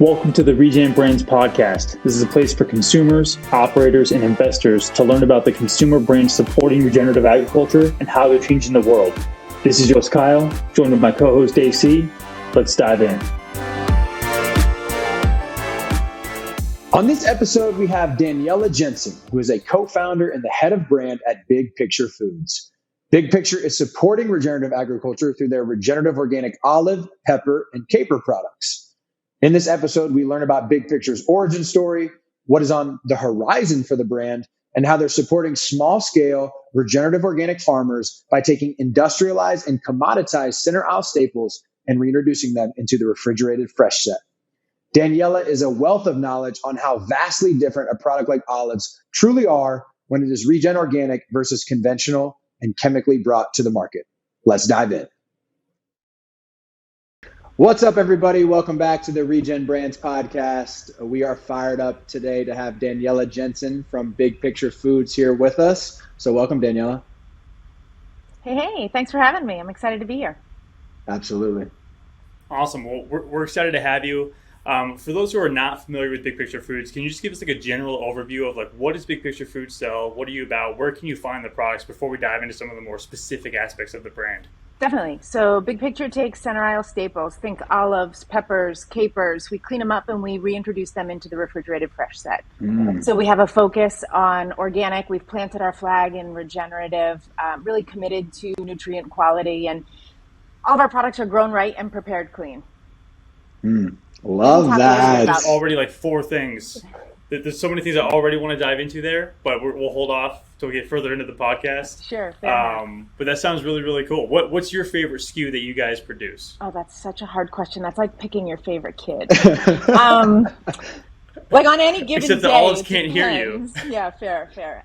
Welcome to the Regen Brands podcast. This is a place for consumers, operators, and investors to learn about the consumer brands supporting regenerative agriculture and how they're changing the world. This is your host, Kyle, joined with my co-host, AC. Let's dive in. On this episode, we have Daniela Jensen, who is a co-founder and the head of brand at Big Picture Foods. Big Picture is supporting regenerative agriculture through their regenerative organic olive, pepper, and caper products. In this episode, we learn about Big Picture's origin story, what is on the horizon for the brand, and how they're supporting small-scale regenerative organic farmers by taking industrialized and commoditized center aisle staples and reintroducing them into the refrigerated fresh set. Daniela is a wealth of knowledge on how vastly different a product like olives truly are when it is regen organic versus conventional and chemically brought to the market. Let's dive in. What's up, everybody? Welcome back to the Regen Brands podcast. We are fired up today to have Daniela Jensen from Big Picture Foods here with us. So welcome, Daniela. Hey, thanks for having me. I'm excited to be here. Absolutely. Awesome. Well, we're excited to have you. For those who are not familiar with Big Picture Foods, can you just give us like a general overview of like what does Big Picture Foods sell? What are you about? Where can you find the products before we dive into some of the more specific aspects of the brand? Definitely. So Big Picture takes center aisle staples, think olives, peppers, capers. We clean them up and we reintroduce them into the refrigerated fresh set. So we have a focus on organic. We've planted our flag in regenerative, really committed to nutrient quality, and all of our products are grown right and prepared clean. Love that. There's already like four things. There's so many things I already want to dive into there, but we'll hold off till we get further into the podcast. Sure. But that sounds really, really cool. What's your favorite SKU that you guys produce? Oh, that's such a hard question. That's like picking your favorite kid. Like on any given Except day. the olives can't hear you. Yeah, fair.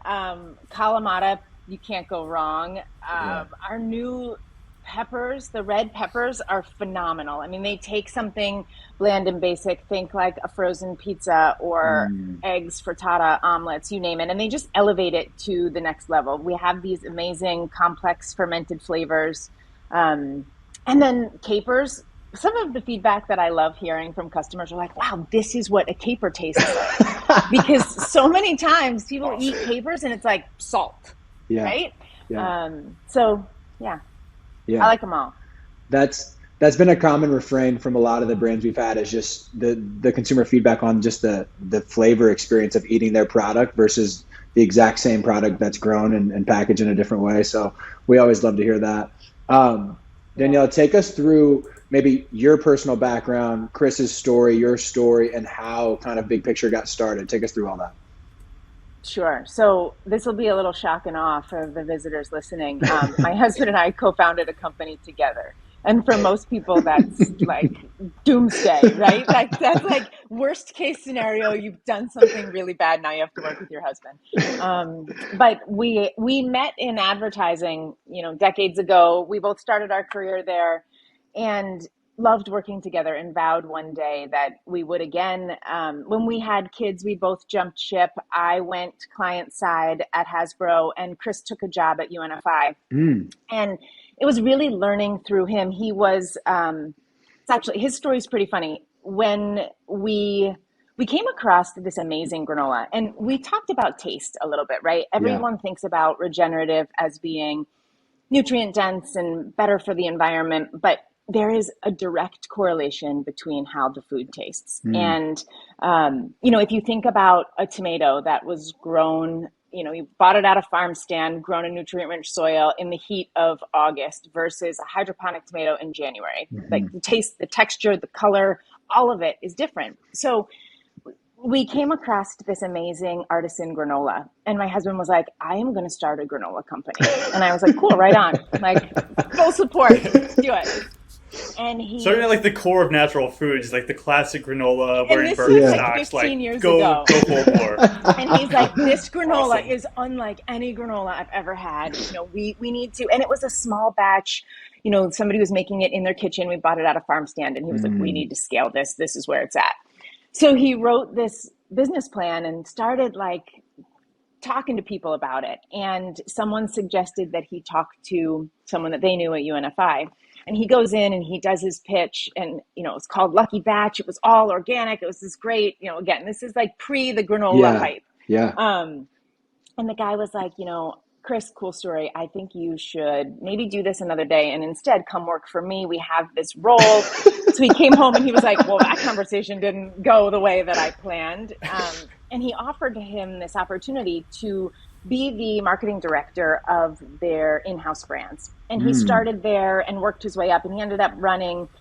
Kalamata, you can't go wrong. Our new peppers, the red peppers, are phenomenal. I mean, they take something bland and basic, think like a frozen pizza or eggs, frittata, omelets, you name it, and they just elevate it to the next level. We have these amazing complex fermented flavors. And then capers. Some of the feedback that I love hearing from customers are like, wow, this is what a caper tastes like. Because so many times people eat capers and it's like salt, right? Yeah. I like them all. That's been a common refrain from a lot of the brands we've had, is just the consumer feedback on just the flavor experience of eating their product versus the exact same product that's grown and packaged in a different way. So we always love to hear that. Daniela, take us through maybe your personal background, Chris's story, your story, and how kind of Big Picture got started. Take us through all that. Sure. So this will be a little shock and awe for the visitors listening. My husband and I co-founded a company together. And for most people, that's like doomsday, right? That's like worst case scenario. You've done something really bad. Now you have to work with your husband. But we met in advertising, decades ago. We both started our career there and loved working together, and vowed one day that we would again. When we had kids, we both jumped ship. I went client side at Hasbro, and Chris took a job at UNFI. And it was really learning through him. He was, his story is pretty funny. When we came across this amazing granola, and we talked about taste a little bit, right? Everyone thinks about regenerative as being nutrient dense and better for the environment, but there is a direct correlation between how the food tastes. And, if you think about a tomato that was grown, you bought it at a farm stand, grown in nutrient-rich soil in the heat of August versus a hydroponic tomato in January. Like the taste, the texture, the color, all of it is different. So we came across this amazing artisan granola, and my husband was like, I am going to start a granola company. And I was like, cool, right on. Like, full support, do it. And he starting at like the core of natural foods, like the classic granola, wearing Birkenstocks, like 15 years ago. Go full bore. And he's like, this granola is unlike any granola I've ever had. We need to, and it was a small batch. Somebody was making it in their kitchen. We bought it at a farm stand, and he was like, we need to scale this. This is where it's at. So he wrote this business plan and started like talking to people about it. And someone suggested that he talk to someone that they knew at UNFI. And he goes in and he does his pitch, and, it's called Lucky Batch. It was all organic. It was this great, again, this is like pre the granola hype. Yeah. And the guy was like, Chris, cool story. I think you should maybe do this another day and instead come work for me. We have this role. So he came home and he was like, well, that conversation didn't go the way that I planned. And he offered him this opportunity to be the marketing director of their in-house brands. And he started there and worked his way up, and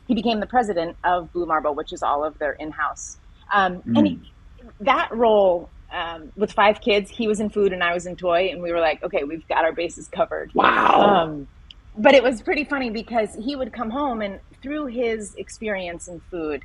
he became the president of Blue Marble, which is all of their in-house. That role, with 5 kids, he was in food and I was in toy, and we were like, okay, we've got our bases covered. Wow. But it was pretty funny because he would come home, and through his experience in food,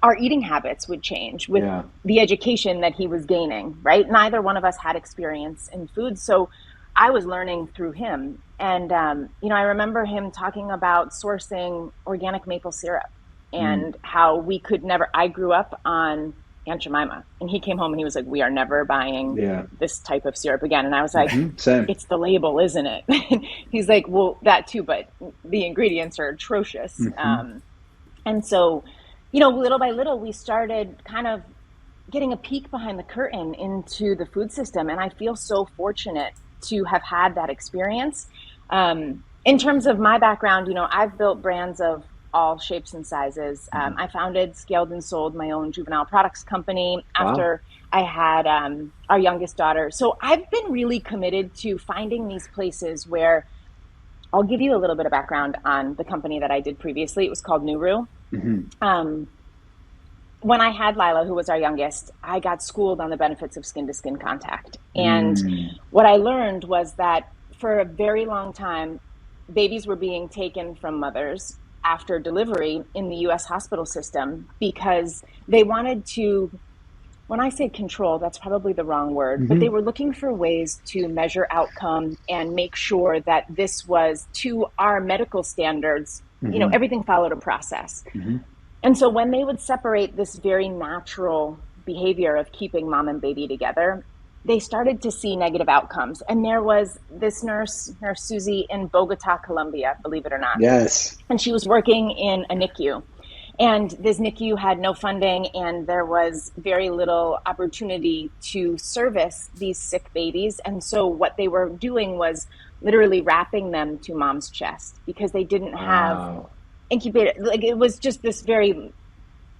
our eating habits would change with the education that he was gaining, right? Neither one of us had experience in food. So I was learning through him. And, I remember him talking about sourcing organic maple syrup and how we could never, I grew up on Aunt Jemima, and he came home and he was like, we are never buying this type of syrup again. And I was like, Same. It's the label, isn't it? He's like, well, that too, but the ingredients are atrocious. And so, little by little, we started kind of getting a peek behind the curtain into the food system. And I feel so fortunate to have had that experience. In terms of my background, I've built brands of all shapes and sizes. I founded, scaled, and sold my own juvenile products company after I had our youngest daughter. So I've been really committed to finding these places where I'll give you a little bit of background on the company that I did previously. It was called Nuru. When I had Lila, who was our youngest, I got schooled on the benefits of skin-to-skin contact. And what I learned was that for a very long time, babies were being taken from mothers after delivery in the U.S. hospital system because they wanted to, when I say control, that's probably the wrong word, but they were looking for ways to measure outcome and make sure that this was to our medical standards, everything followed a process. And so when they would separate this very natural behavior of keeping mom and baby together, they started to see negative outcomes. And there was this nurse Susie in Bogota, Colombia, believe it or not. Yes. And she was working in a NICU. And this NICU had no funding, and there was very little opportunity to service these sick babies. And so what they were doing was literally wrapping them to mom's chest because they didn't have incubator. Like, it was just this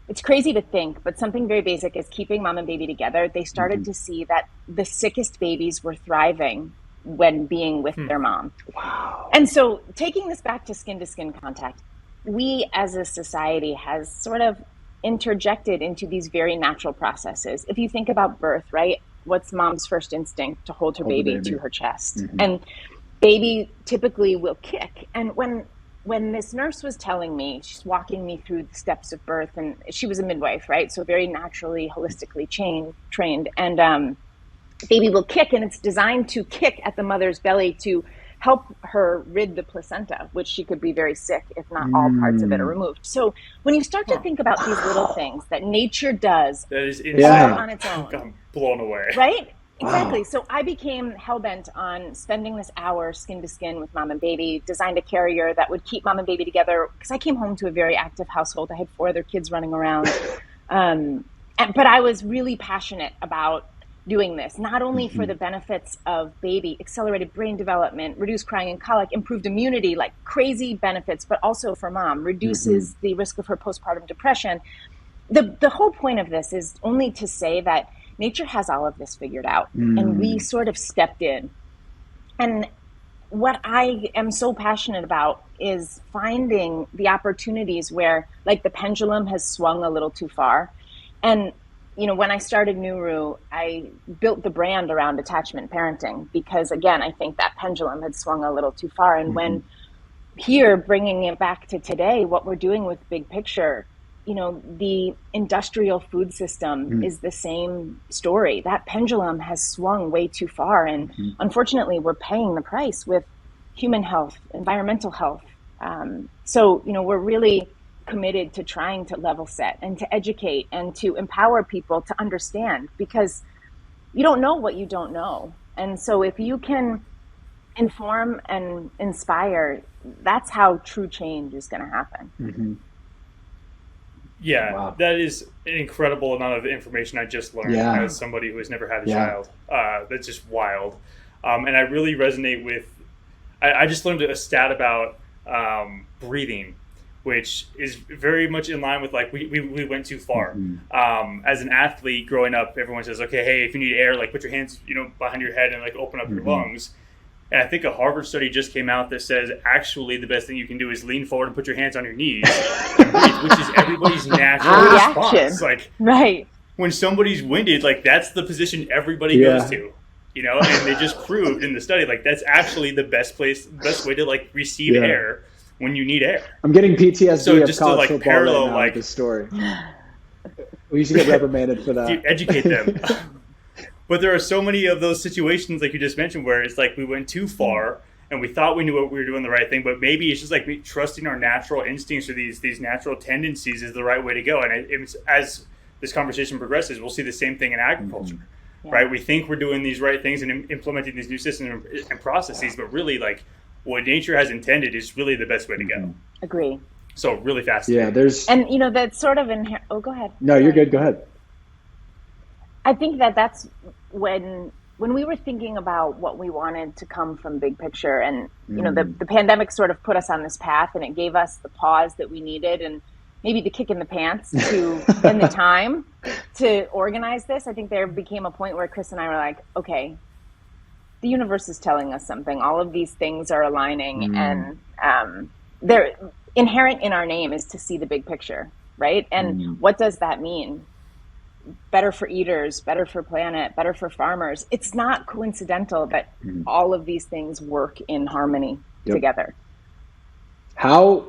it's crazy to think, but something very basic is keeping mom and baby together. They started to see that the sickest babies were thriving when being with their mom. Wow. And so taking this back to skin contact, we as a society has sort of interjected into these very natural processes. If you think about birth, right? What's mom's first instinct? To hold her baby to her chest. And baby typically will kick. And when this nurse was telling me, she's walking me through the steps of birth, and she was a midwife, right? So very naturally, holistically trained. And baby will kick, and it's designed to kick at the mother's belly to help her rid the placenta, which she could be very sick if not all parts of it are removed. So when you start to think about these little things that nature does That is all on its own. I'm blown away. Right? Exactly. So I became hell-bent on spending this hour skin to skin with mom and baby, designed a carrier that would keep mom and baby together because I came home to a very active household. I had 4 other kids running around. But I was really passionate about doing this, not only for the benefits of baby, accelerated brain development, reduced crying and colic, improved immunity, like crazy benefits, but also for mom, reduces the risk of her postpartum depression. The whole point of this is only to say that nature has all of this figured out, and we sort of stepped in. And what I am so passionate about is finding the opportunities where, like, the pendulum has swung a little too far. And, when I started Nuru, I built the brand around attachment parenting because, again, I think that pendulum had swung a little too far. And when here, bringing it back to today, what we're doing with Big Picture, the industrial food system is the same story. That pendulum has swung way too far. And unfortunately, we're paying the price with human health, environmental health. So, we're really committed to trying to level set and to educate and to empower people to understand, because you don't know what you don't know. And so if you can inform and inspire, that's how true change is going to happen. Mm-hmm. Yeah, Wow. that is an incredible amount of information I just learned as somebody who has never had a child. That's just wild. And I really resonate with, I just learned a stat about breathing, which is very much in line with like we went too far. Mm-hmm. As an athlete growing up, everyone says, okay, hey, if you need air, like put your hands behind your head and like open up your lungs. And I think a Harvard study just came out that says actually the best thing you can do is lean forward and put your hands on your knees and breathe, which is everybody's natural response. Like right. When somebody's winded, like that's the position everybody goes to, and they just proved in the study, like that's actually the best way to like receive air when you need air. I'm getting PTSD so of just college to like football parallel right now like with this story. We used to get reprimanded for that. Educate them. But there are so many of those situations, like you just mentioned, where it's like we went too far and we thought we knew what we were doing the right thing, but maybe it's just like trusting our natural instincts or these natural tendencies is the right way to go. And as this conversation progresses, we'll see the same thing in agriculture, right? We think we're doing these right things and implementing these new systems and processes, but really, like what nature has intended is really the best way to go. Agree. So really fascinating. Yeah, and that's sort of oh, go ahead. No, you're good. Go ahead. I think that's when we were thinking about what we wanted to come from big picture, and the pandemic sort of put us on this path, and it gave us the pause that we needed and maybe the kick in the pants and the time to organize this. I think there became a point where Chris and I were like, okay, the universe is telling us something. All of these things are aligning, and they're inherent in our name is to see the big picture, right? And what does that mean? Better for eaters, better for planet, better for farmers. It's not coincidental that all of these things work in harmony together. How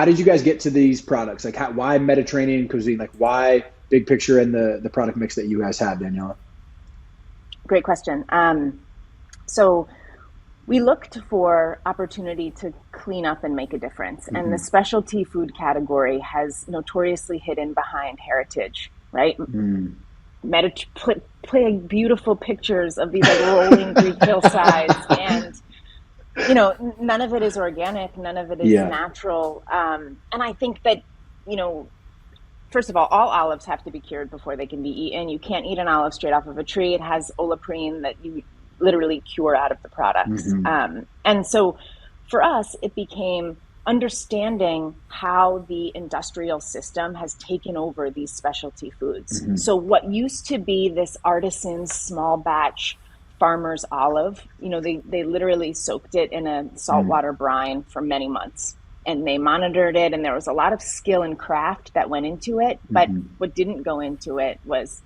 did you guys get to these products? Like, why Mediterranean cuisine? Like, why big picture in the product mix that you guys have, Daniela? Great question. So we looked for opportunity to clean up and make a difference. And the specialty food category has notoriously hidden behind heritage, right? Playing beautiful pictures of these like rolling Greek hillsides, and none of it is organic, none of it is natural. And I think that first of all olives have to be cured before they can be eaten. You can't eat an olive straight off of a tree. It has oleoprene that you literally cure out of the products. And so for us, it became understanding how the industrial system has taken over these specialty foods. So what used to be this artisan small batch farmer's olive, they literally soaked it in a saltwater brine for many months, and they monitored it, and there was a lot of skill and craft that went into it. But what didn't go into it was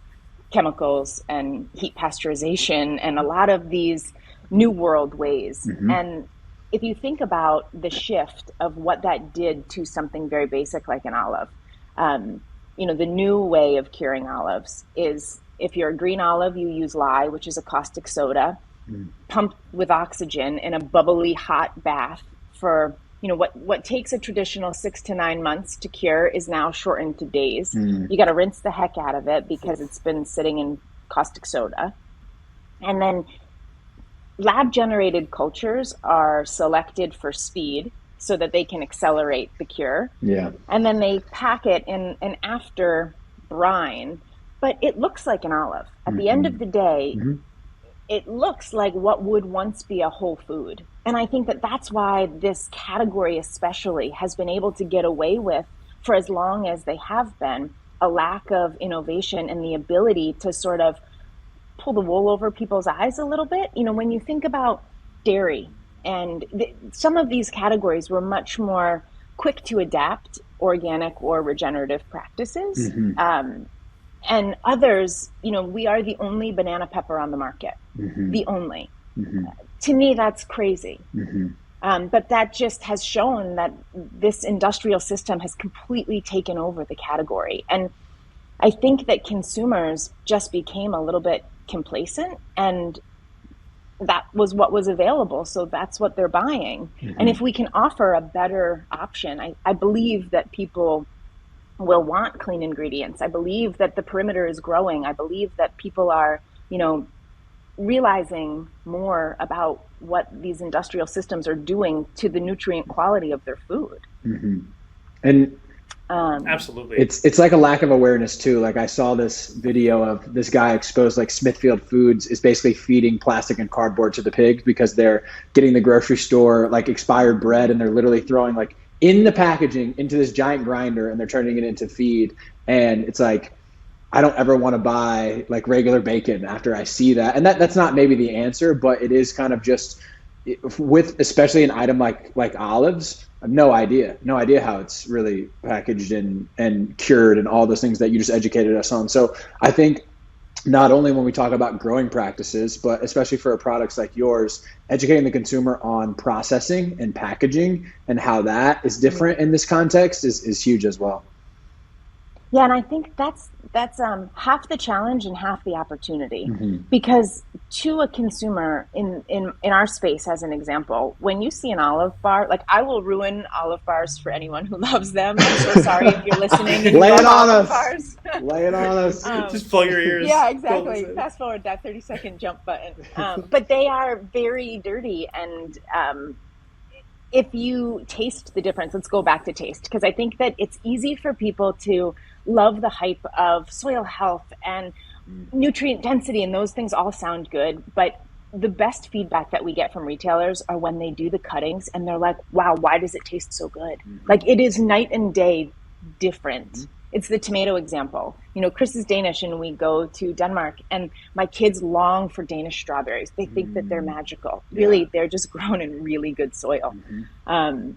chemicals and heat pasteurization and a lot of these new world ways. And if you think about the shift of what that did to something very basic like an olive, the new way of curing olives is, if you're a green olive, you use lye, which is a caustic soda, pumped with oxygen in a bubbly hot bath for, what takes a traditional 6 to 9 months to cure is now shortened to days. You got to rinse the heck out of it because it's been sitting in caustic soda. And then lab-generated cultures are selected for speed so that they can accelerate the cure. And then they pack it in an after brine, but it looks like an olive. At the end of the day, it looks like what would once be a whole food. And I think that that's why this category especially has been able to get away with, for as long as they have been, a lack of innovation and the ability to sort of pull the wool over people's eyes a little bit. When you think about dairy, and some of these categories were much more quick to adapt organic or regenerative practices. And others, we are the only banana pepper on the market, the only. To me, that's crazy. But that just has shown that this industrial system has completely taken over the category. And I think that consumers just became a little bit complacent, and that was what was available. So that's what they're buying. And if we can offer a better option, I believe that people will want clean ingredients. I believe that the perimeter is growing. I believe that people are, realizing more about what these industrial systems are doing to the nutrient quality of their food. Mm-hmm. And absolutely, it's like a lack of awareness too. Like I saw this video of this guy exposed, like Smithfield Foods is basically feeding plastic and cardboard to the pigs because they're getting the grocery store like expired bread, and they're literally throwing like in the packaging into this giant grinder, and they're turning it into feed. And it's like, I don't ever want to buy like regular bacon after I see that. And that's not maybe the answer, but it is kind of just with, especially an item like olives, I have no idea how it's really packaged and cured and all those things that you just educated us on. So I think not only when we talk about growing practices, but especially for products like yours, educating the consumer on processing and packaging and how that is different in this context is huge as well. Yeah, and I think that's half the challenge and half the opportunity. Mm-hmm. Because to a consumer in our space, as an example, when you see an olive bar, like I will ruin olive bars for anyone who loves them. I'm so sorry if you're listening. Lay it on us. Lay it on us. Just plug your ears. Yeah, exactly. Fast forward that 30-second jump button. But they are very dirty, and if you taste the difference, let's go back to taste, because I think that it's easy for people to love the hype of soil health and nutrient density, and those things all sound good. But the best feedback that we get from retailers are when they do the cuttings and they're like, wow, why does it taste so good? Mm-hmm. Like it is night and day different. Mm-hmm. It's the tomato example. You know, Chris is Danish and we go to Denmark, and my kids long for Danish strawberries. They think that they're magical. Really, they're just grown in really good soil. Mm-hmm.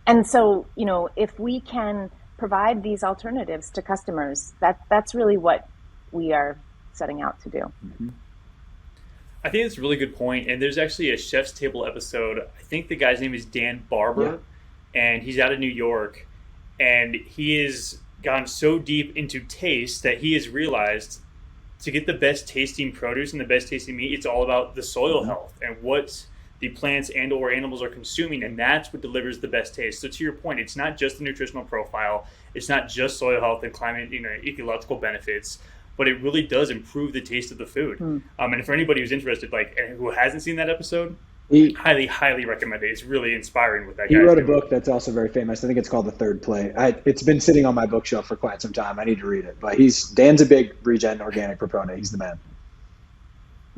And so, you know, if we can provide these alternatives to customers, that's really what we are setting out to do. Mm-hmm. I think that's a really good point. And there's actually a Chef's Table episode. I think the guy's name is Dan Barber, and he's out of New York. And he has gone so deep into taste that he has realized to get the best tasting produce and the best tasting meat, it's all about the soil health and what the plants and or animals are consuming, and that's what delivers the best taste. So to your point, it's not just the nutritional profile, it's not just soil health and climate, ecological benefits, but it really does improve the taste of the food. And for anybody who's interested, like, and who hasn't seen that episode, highly recommend it. It's really inspiring with that guy. He wrote a book that's also very famous. I think it's called The Third Plate. It's been sitting on my bookshelf for quite some time. I need to read it. But Dan's a big regen organic proponent. He's the man.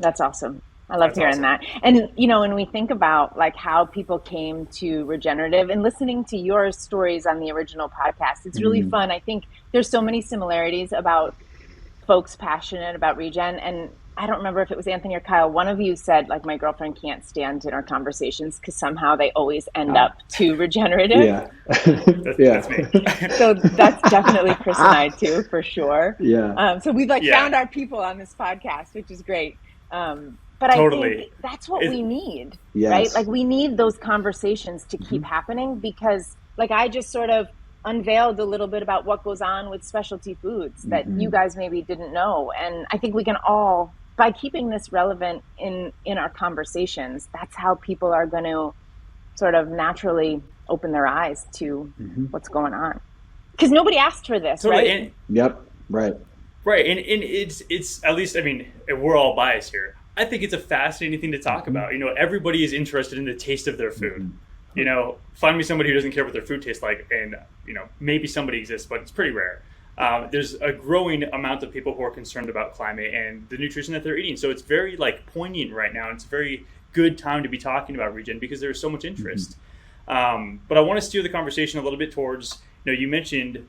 That's awesome. I love hearing that. And, you know, when we think about like how people came to regenerative and listening to your stories on the original podcast, it's really fun. I think there's so many similarities about folks passionate about regen. And I don't remember if it was Anthony or Kyle. One of you said, like, my girlfriend can't stand dinner conversations because somehow they always end up to regenerative. Yeah. That's me. So that's definitely Chris and I too, for sure. Yeah. So we've found our people on this podcast, which is great. But totally. I think that's what we need, right? Like we need those conversations to keep happening, because like I just sort of unveiled a little bit about what goes on with specialty foods that you guys maybe didn't know. And I think we can all, by keeping this relevant in our conversations, that's how people are going to sort of naturally open their eyes to what's going on. Because nobody asked for this, right? Right. Right, and it's at least, I mean, we're all biased here. I think it's a fascinating thing to talk about. You know, everybody is interested in the taste of their food. You know, find me somebody who doesn't care what their food tastes like, and, you know, maybe somebody exists, but it's pretty rare. There's a growing amount of people who are concerned about climate and the nutrition that they're eating. So it's very, like, poignant right now. It's a very good time to be talking about regen because there's so much interest. But I want to steer the conversation a little bit towards, you know, you mentioned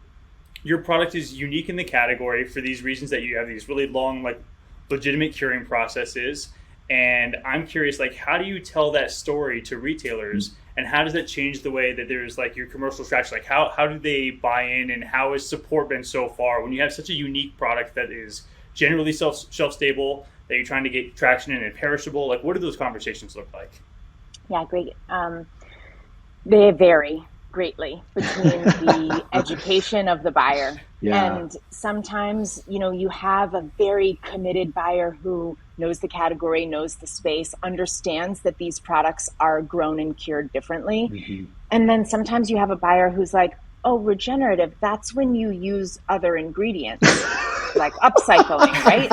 your product is unique in the category for these reasons that you have these really long, like, legitimate curing processes. And I'm curious, like, how do you tell that story to retailers, and how does that change the way that there's like your commercial strategy? Like how do they buy in, and how has support been so far when you have such a unique product that is generally shelf stable, that you're trying to get traction in and perishable? Like, what do those conversations look like? Yeah, great. They vary greatly between the education of the buyer. And sometimes, you know, you have a very committed buyer who knows the category, knows the space, understands that these products are grown and cured differently. And then sometimes you have a buyer who's like, oh, regenerative, that's when you use other ingredients, like upcycling, right?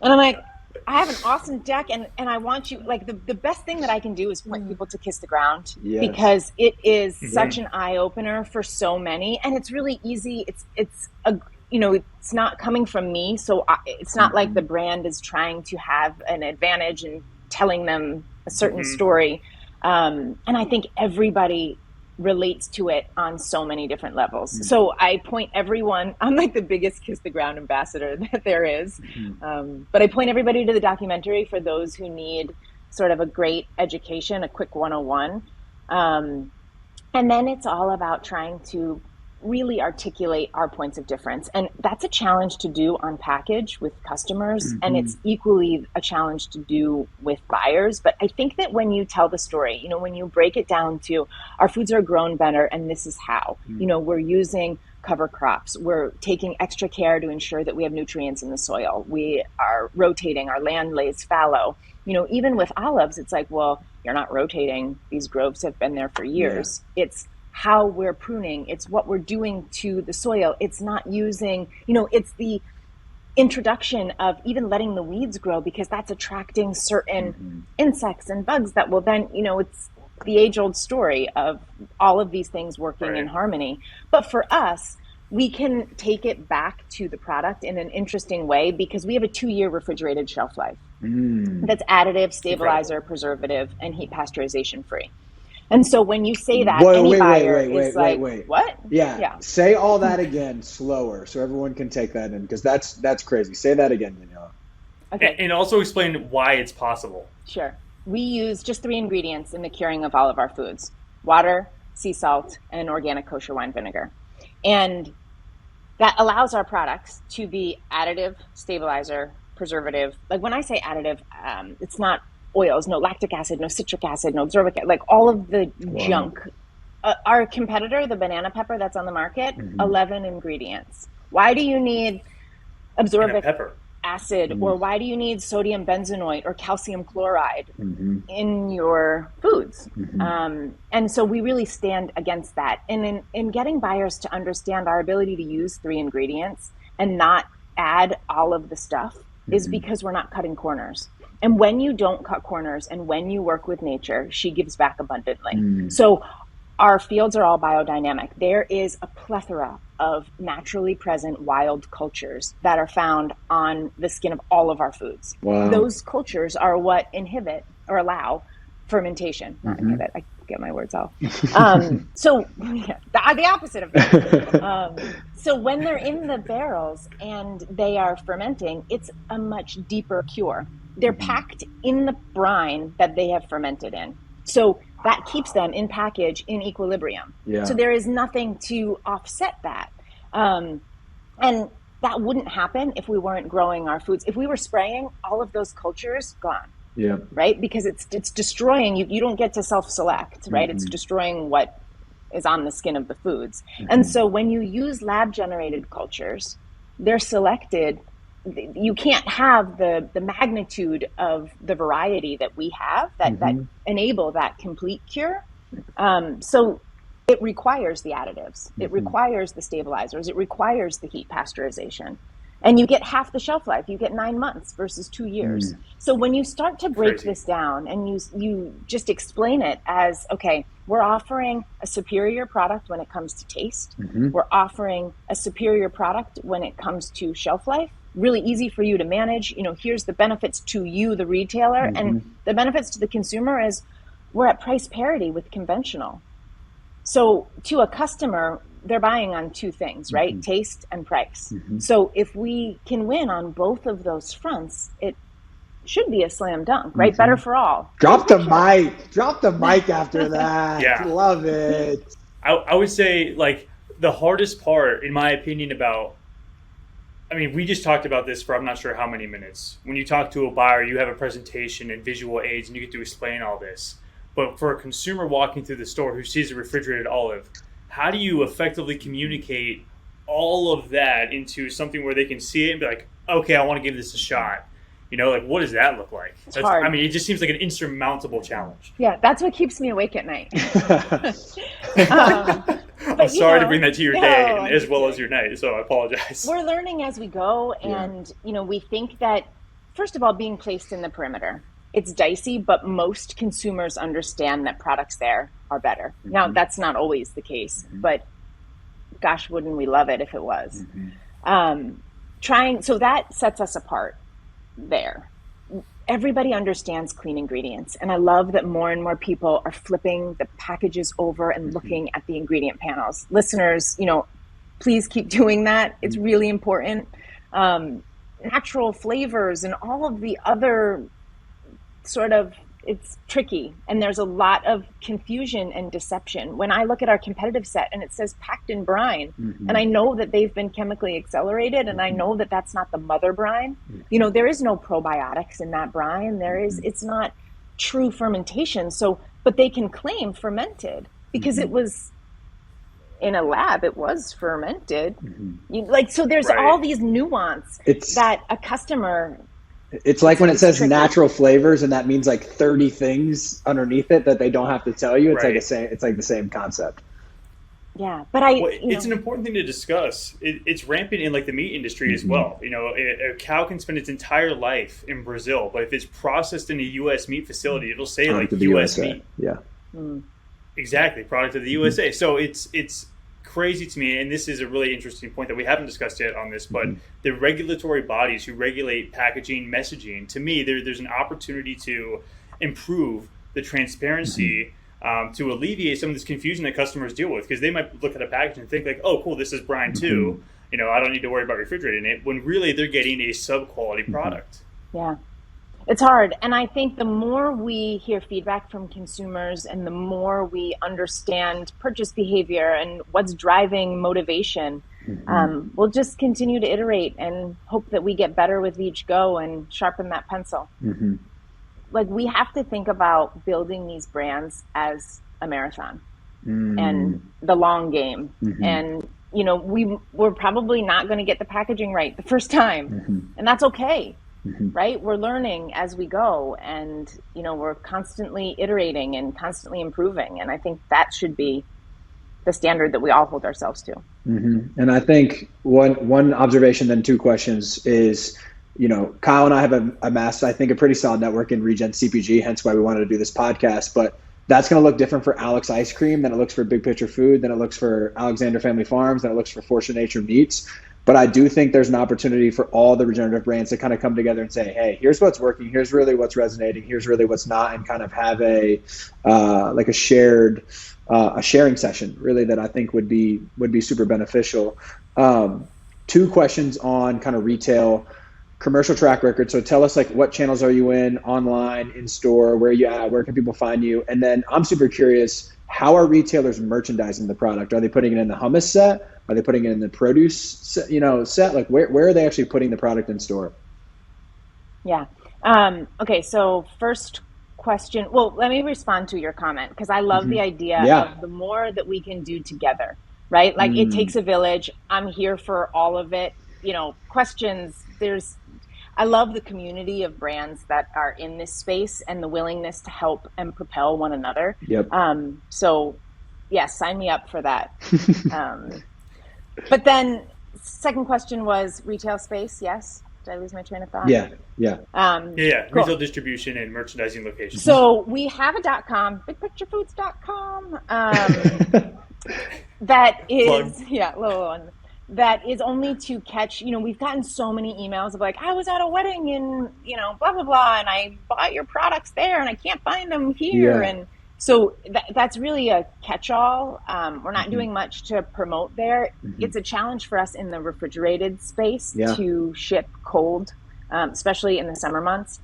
And I'm like, I have an awesome deck, and I want you, like, the best thing that I can do is point people to Kiss the Ground, because it is such an eye opener for so many, and it's really easy. It's not coming from me, so it's not like the brand is trying to have an advantage in telling them a certain story, and I think everybody relates to it on so many different levels. So I point everyone, I'm like the biggest Kiss the Ground ambassador that there is. But I point everybody to the documentary for those who need sort of a great education, a quick 101. And then it's all about trying to really articulate our points of difference. And that's a challenge to do on package with customers. And it's equally a challenge to do with buyers. But I think that when you tell the story, when you break it down to our foods are grown better and this is how, we're using cover crops, we're taking extra care to ensure that we have nutrients in the soil, we are rotating, our land lays fallow. Even with olives, it's like, well, you're not rotating. These groves have been there for years. It's how we're pruning, it's what we're doing to the soil. It's not using, it's the introduction of even letting the weeds grow, because that's attracting certain insects and bugs that will then, it's the age-old story of all of these things working in harmony. But for us, we can take it back to the product in an interesting way, because we have a 2-year refrigerated shelf life. That's additive, stabilizer, preservative, and heat pasteurization free. And so when you say that, any buyer is like, what? Yeah. Say all that again slower so everyone can take that in, because that's crazy. Say that again, Daniela. Okay. And also explain why it's possible. Sure. We use just 3 ingredients in the curing of all of our foods: water, sea salt, and organic kosher wine vinegar. And that allows our products to be additive, stabilizer, preservative. Like when I say additive, it's not oils, no lactic acid, no citric acid, no absorbic acid, like all of the junk. Our competitor, the banana pepper that's on the market, 11 ingredients. Why do you need absorbic acid, or why do you need sodium benzoate or calcium chloride in your foods? And so we really stand against that. And in getting buyers to understand our ability to use 3 ingredients and not add all of the stuff is because we're not cutting corners. And when you don't cut corners and when you work with nature, she gives back abundantly. So our fields are all biodynamic. There is a plethora of naturally present wild cultures that are found on the skin of all of our foods. Those cultures are what inhibit or allow fermentation. Not inhibit, I get my words off. So the opposite of that. So when they're in the barrels and they are fermenting, it's a much deeper cure. They're packed in the brine that they have fermented in. So that keeps them in package in equilibrium. So there is nothing to offset that. And that wouldn't happen if we weren't growing our foods. If we were spraying, all of those cultures, gone. Right? Because it's destroying, you don't get to self-select, right? It's destroying what is on the skin of the foods. And so when you use lab-generated cultures, they're selected. You can't have the magnitude of the variety that we have that enable that complete cure. So it requires the additives. It requires the stabilizers. It requires the heat pasteurization. And you get half the shelf life. You get 9 months versus 2 years. So when you start to break this down and you just explain it as, okay, we're offering a superior product when it comes to taste. We're offering a superior product when it comes to shelf life. Really easy for you to manage. Here's the benefits to you, the retailer, and the benefits to the consumer is we're at price parity with conventional. So to a customer, they're buying on 2 things, right? Taste and price. So if we can win on both of those fronts, it should be a slam dunk, right? Better for all. Drop the mic after that. Love it. I would say, like, the hardest part, in my opinion, we just talked about this for I'm not sure how many minutes. When you talk to a buyer, you have a presentation and visual aids and you get to explain all this. But for a consumer walking through the store who sees a refrigerated olive, how do you effectively communicate all of that into something where they can see it and be like, okay, I want to give this a shot? What does that look like? It's hard. It just seems like an insurmountable challenge. Yeah, that's what keeps me awake at night. I'm sorry to bring that to your day as well as your night, so I apologize. We're learning as we go, and we think that first of all, being placed in the perimeter. It's dicey, but most consumers understand that products there are better. Mm-hmm. Now, that's not always the case, but gosh, wouldn't we love it if it was? So that sets us apart there. Everybody understands clean ingredients. And I love that more and more people are flipping the packages over and looking at the ingredient panels. Listeners, please keep doing that. It's really important. Natural flavors and all of the other it's tricky. And there's a lot of confusion and deception. When I look at our competitive set and it says packed in brine, and I know that they've been chemically accelerated, and I know that that's not the mother brine, there is no probiotics in that brine. It's not true fermentation. So, but they can claim fermented because it was in a lab, it was fermented. So there's all these nuance that a customer. It's like when it says tricky. Natural flavors, and that means like 30 things underneath it that they don't have to tell you. It's like the same concept. Yeah, but it's an important thing to discuss. It's rampant in like the meat industry as well. A cow can spend its entire life in Brazil, but if it's processed in a U.S. meat facility, it'll say like U.S. meat. Yeah, exactly, product of the USA. So it's crazy to me, and this is a really interesting point that we haven't discussed yet on this, but the regulatory bodies who regulate packaging messaging, to me, there's an opportunity to improve the transparency to alleviate some of this confusion that customers deal with, because they might look at a package and think like, oh, cool, this is brine too. I don't need to worry about refrigerating it, when really they're getting a sub-quality product. Yeah. It's hard. And I think the more we hear feedback from consumers and the more we understand purchase behavior and what's driving motivation, we'll just continue to iterate and hope that we get better with each go and sharpen that pencil. Like, we have to think about building these brands as a marathon and the long game. And, we're probably not going to get the packaging right the first time. And that's okay. Right? We're learning as we go, and, we're constantly iterating and constantly improving. And I think that should be the standard that we all hold ourselves to. And I think one observation, then two questions is, Kyle and I have amassed, I think, a pretty solid network in Regen CPG, hence why we wanted to do this podcast. But that's going to look different for Alex Ice Cream than it looks for Big Picture Food, than it looks for Alexander Family Farms, than it looks for Fortune Nature Meats. But I do think there's an opportunity for all the regenerative brands to kind of come together and say, hey, here's what's working, here's really what's resonating, here's really what's not, and kind of have a sharing session, really, that I think would be super beneficial. Two questions on kind of retail commercial track record. So tell us, like, what channels are you in, online, in store, where are you at, where can people find you? And then I'm super curious, how are retailers merchandising the product? Are they putting it in the hummus set? Are they putting it in the produce set? Like, where are they actually putting the product in store? Yeah. Okay. So first question. Well, let me respond to your comment, because I love the idea of the more that we can do together, right? Like, it takes a village. I'm here for all of it. Questions. I love the community of brands that are in this space and the willingness to help and propel one another. Yep. So yes, sign me up for that. But then second question was retail space. Yes. Did I lose my train of thought? Yeah. Cool. Retail distribution and merchandising locations. So we have a .com, bigpicturefoods.com. That is, little one. That is only to catch, we've gotten so many emails of like, I was at a wedding in, blah, blah, blah, and I bought your products there and I can't find them here. Yeah. And so that's really a catch-all. We're not doing much to promote there. It's a challenge for us in the refrigerated space to ship cold, especially in the summer months.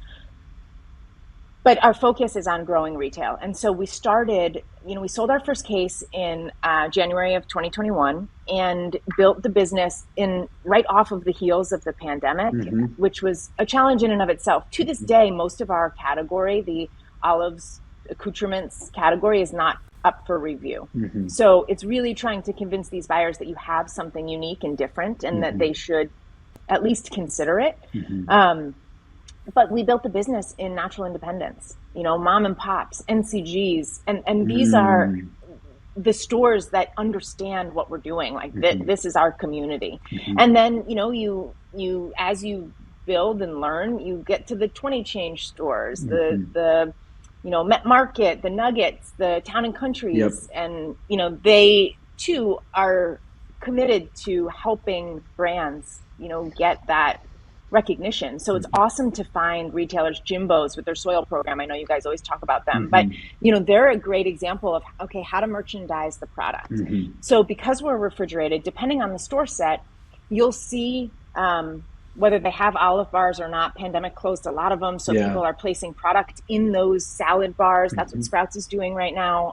But our focus is on growing retail. And so we started, we sold our first case in January of 2021 and built the business right off of the heels of the pandemic, which was a challenge in and of itself. To this day, most of our category, the olives, accoutrements category, is not up for review. So it's really trying to convince these buyers that you have something unique and different and that they should at least consider it. But we built the business in natural independence, mom and pops, NCGs, and these are the stores that understand what we're doing. Like this is our community. And then, you as you build and learn, you get to the 20 change stores, the Met Market, the Nuggets, the Town and Countries, and they too are committed to helping brands get that recognition. So it's awesome to find retailers, Jimbo's with their soil program. I know you guys always talk about them, but they're a great example of how to merchandise the product. So because we're refrigerated, depending on the store set, you'll see whether they have olive bars or not. Pandemic closed a lot of them, so people are placing product in those salad bars. That's what Sprouts is doing right now.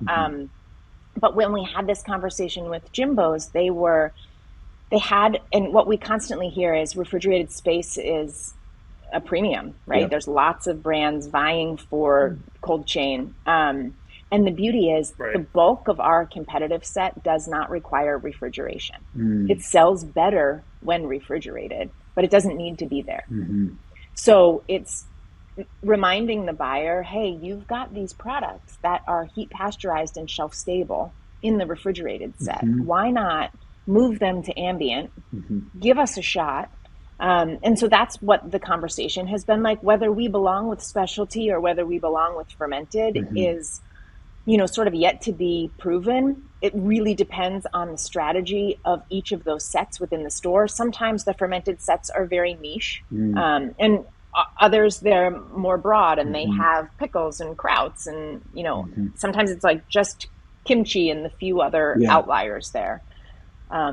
But when we had this conversation with Jimbo's, they had, and what we constantly hear is refrigerated space is a premium, right? There's lots of brands vying for cold chain. And the beauty is the bulk of our competitive set does not require refrigeration. It sells better when refrigerated, but it doesn't need to be there. So it's reminding the buyer, hey, you've got these products that are heat pasteurized and shelf stable in the refrigerated set. Why not move them to ambient, give us a shot. And so that's what the conversation has been like. Whether we belong with specialty or whether we belong with fermented is, sort of yet to be proven. It really depends on the strategy of each of those sets within the store. Sometimes the fermented sets are very niche, and others they're more broad and they have pickles and krauts and, sometimes it's like just kimchi and the few other outliers there.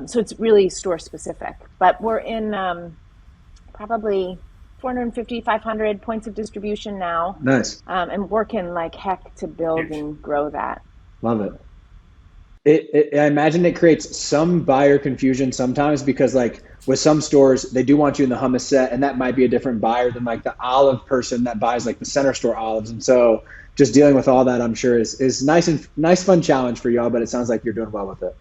So it's really store specific, but we're in probably 450, 500 points of distribution now. Nice. And working like heck to build and grow that. Love it. I imagine it creates some buyer confusion sometimes because like with some stores, they do want you in the hummus set and that might be a different buyer than like the olive person that buys like the center store olives. And so just dealing with all that, I'm sure is nice, fun challenge for y'all, but it sounds like you're doing well with it.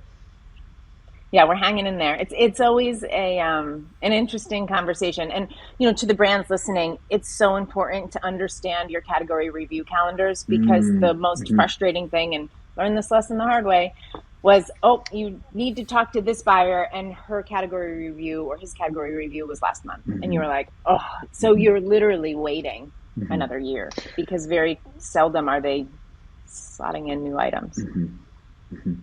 Yeah, we're hanging in there. It's always an interesting conversation. And, to the brands listening, it's so important to understand your category review calendars because the most frustrating thing, and learned this lesson the hard way, was, you need to talk to this buyer and her category review or his category review was last month. And you were like, so you're literally waiting another year because very seldom are they slotting in new items. It's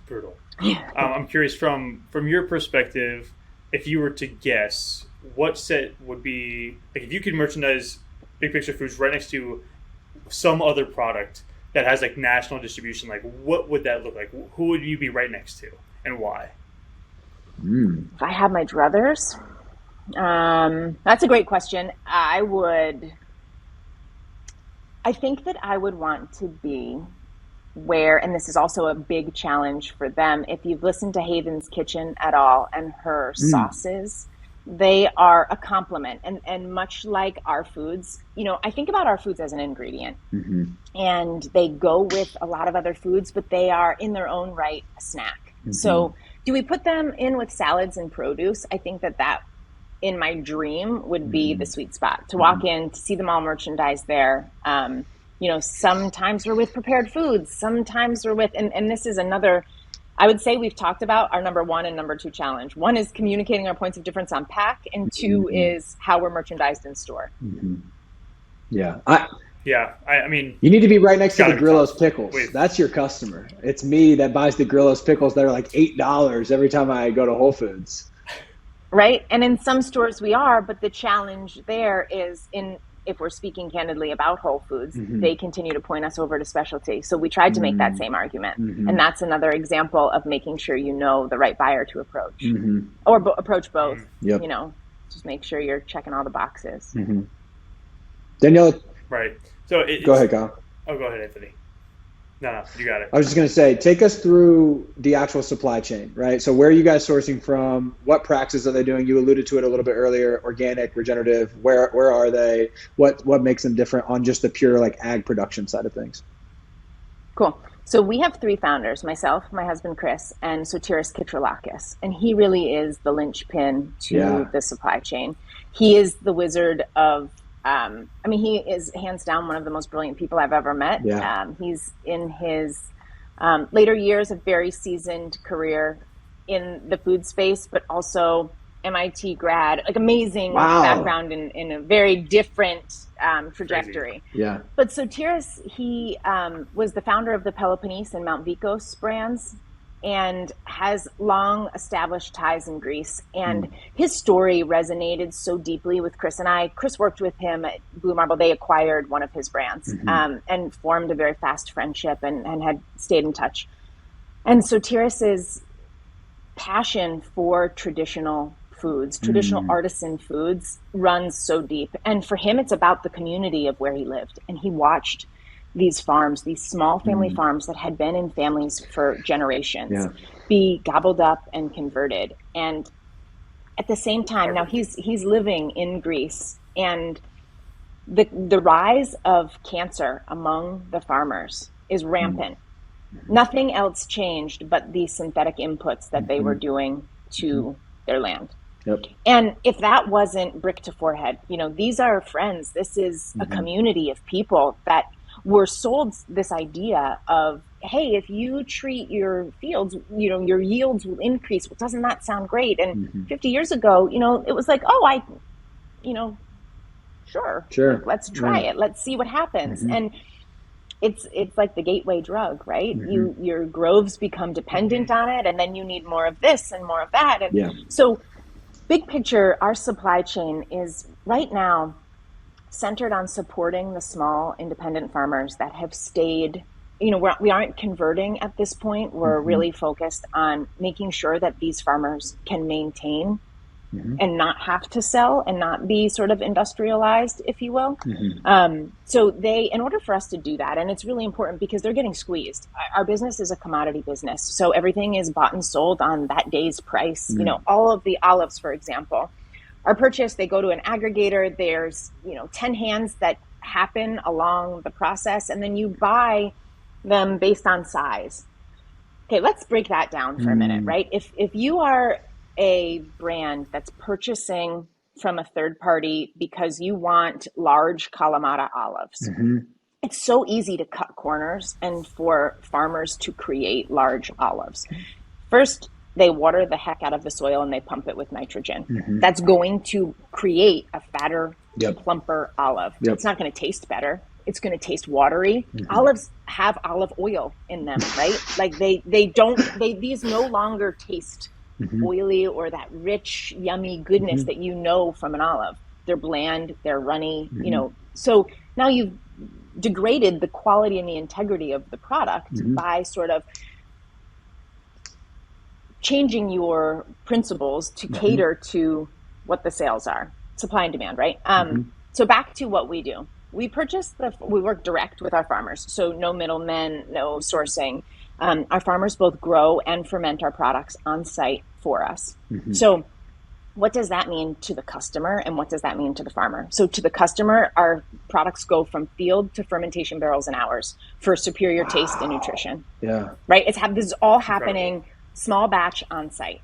brutal. I'm curious from your perspective, if you were to guess, what set would be, like if you could merchandise Big Picture Foods right next to some other product that has like national distribution, like what would that look like? Who would you be right next to and why? If I had my druthers, that's a great question. I think that I would want to be where, and this is also a big challenge for them, if you've listened to Haven's Kitchen at all and her sauces, they are a complement. And much like our foods, I think about our foods as an ingredient and they go with a lot of other foods, but they are in their own right a snack. So do we put them in with salads and produce? I think that in my dream would be the sweet spot to walk in, to see them all merchandised there. Sometimes we're with prepared foods, sometimes we're with, and this is another, I would say we've talked about our number 1 and number 2 challenge. 1 is communicating our points of difference on pack, and 2 is how we're merchandised in store. Yeah. I mean, you need to be right next to the Grillo's pickles. That's your customer. It's me that buys the Grillo's pickles that are like $8 every time I go to Whole Foods. Right. And in some stores we are, but the challenge there is if we're speaking candidly about Whole Foods, they continue to point us over to specialty. So we tried to make that same argument. And that's another example of making sure you know the right buyer to approach or approach both, just make sure you're checking all the boxes. Daniela. Right. So go ahead, Kyle. Oh, go ahead, Anthony. No, you got it. I was just going to say, take us through the actual supply chain, right? So where are you guys sourcing from? What practices are they doing? You alluded to it a little bit earlier, organic, regenerative. Where are they? What makes them different on just the pure like ag production side of things? Cool. So we have 3 founders, myself, my husband, Chris, and Sotiris Kitrilakis. And he really is the linchpin to the supply chain. He is the wizard of he is hands down one of the most brilliant people I've ever met. He's in his later years, a very seasoned career in the food space, but also MIT grad, like amazing Wow. background in a very different trajectory. Crazy. Yeah. But Sotiris, he was the founder of the Peloponnese and Mount Vikos brands and has long established ties in Greece. And his story resonated so deeply with Chris and I. Chris worked with him at Blue Marble. They acquired one of his brands and formed a very fast friendship and had stayed in touch. And Sotiris's passion for traditional foods, traditional artisan foods, runs so deep. And for him, it's about the community of where he lived. And he watched these farms, these small family farms that had been in families for generations, be gobbled up and converted. And at the same time, now he's living in Greece, and the rise of cancer among the farmers is rampant. Nothing else changed but the synthetic inputs that they were doing to their land. Yep. And if that wasn't brick to forehead, these are friends. This is a community of people that were sold this idea of, hey, if you treat your fields, your yields will increase. Well, doesn't that sound great? And 50 years ago, it was like, oh, sure. Like, let's try it. Let's see what happens. And it's like the gateway drug, right? Your groves become dependent on it, and then you need more of this and more of that. And so big picture, our supply chain is right now centered on supporting the small independent farmers that have stayed, we aren't converting at this point. We're really focused on making sure that these farmers can maintain and not have to sell and not be sort of industrialized, if you will. So in order for us to do that, and it's really important because they're getting squeezed. Our business is a commodity business. So everything is bought and sold on that day's price. All of the olives, for example, are purchased. They go to an aggregator. There's, 10 hands that happen along the process, and then you buy them based on size. Okay, let's break that down for a minute, right? If you are a brand that's purchasing from a third party because you want large Kalamata olives, it's so easy to cut corners and for farmers to create large olives. First, they water the heck out of the soil and they pump it with nitrogen. That's going to create a fatter, plumper olive. It's not going to taste better. It's going to taste watery. Olives have olive oil in them, right? Like these no longer taste oily or that rich, yummy goodness that from an olive. They're bland, they're runny, So now you've degraded the quality and the integrity of the product by sort of changing your principles to cater to what the sales are, supply and demand, right? So back to what we do. We work direct with our farmers. So no middlemen, no sourcing. Our farmers both grow and ferment our products on site for us. So what does that mean to the customer and what does that mean to the farmer? So to the customer, our products go from field to fermentation barrels in hours for superior taste and nutrition. Yeah. Right? This is all happening small batch on site.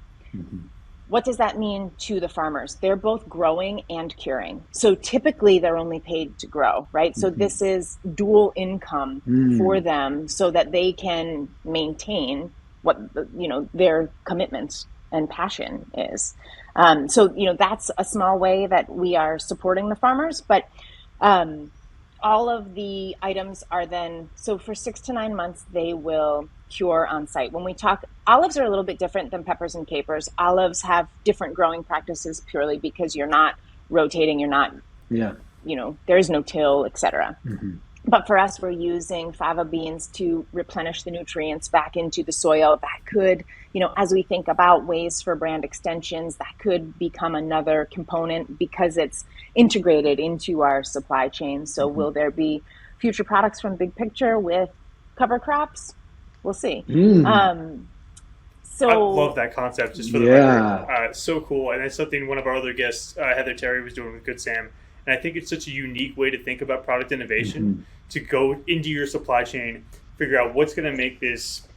What does that mean to the farmers? They're both growing and curing. So typically they're only paid to grow, right? So this is dual income for them so that they can maintain what their commitments and passion is. So that's a small way that we are supporting the farmers, but all of the items are then, so for 6 to 9 months, they will cure on site. When we talk, olives are a little bit different than peppers and capers. Olives have different growing practices purely because you're not rotating, you're not, there is no till, etc. But for us, we're using fava beans to replenish the nutrients back into the soil. That could, as we think about ways for brand extensions, that could become another component because it's integrated into our supply chain. So will there be future products from Big Picture with cover crops? We'll see. I love that concept, just for the record. So cool. And that's something one of our other guests, Heather Terry, was doing with Good Sam. And I think it's such a unique way to think about product innovation, to go into your supply chain, figure out what's going to make this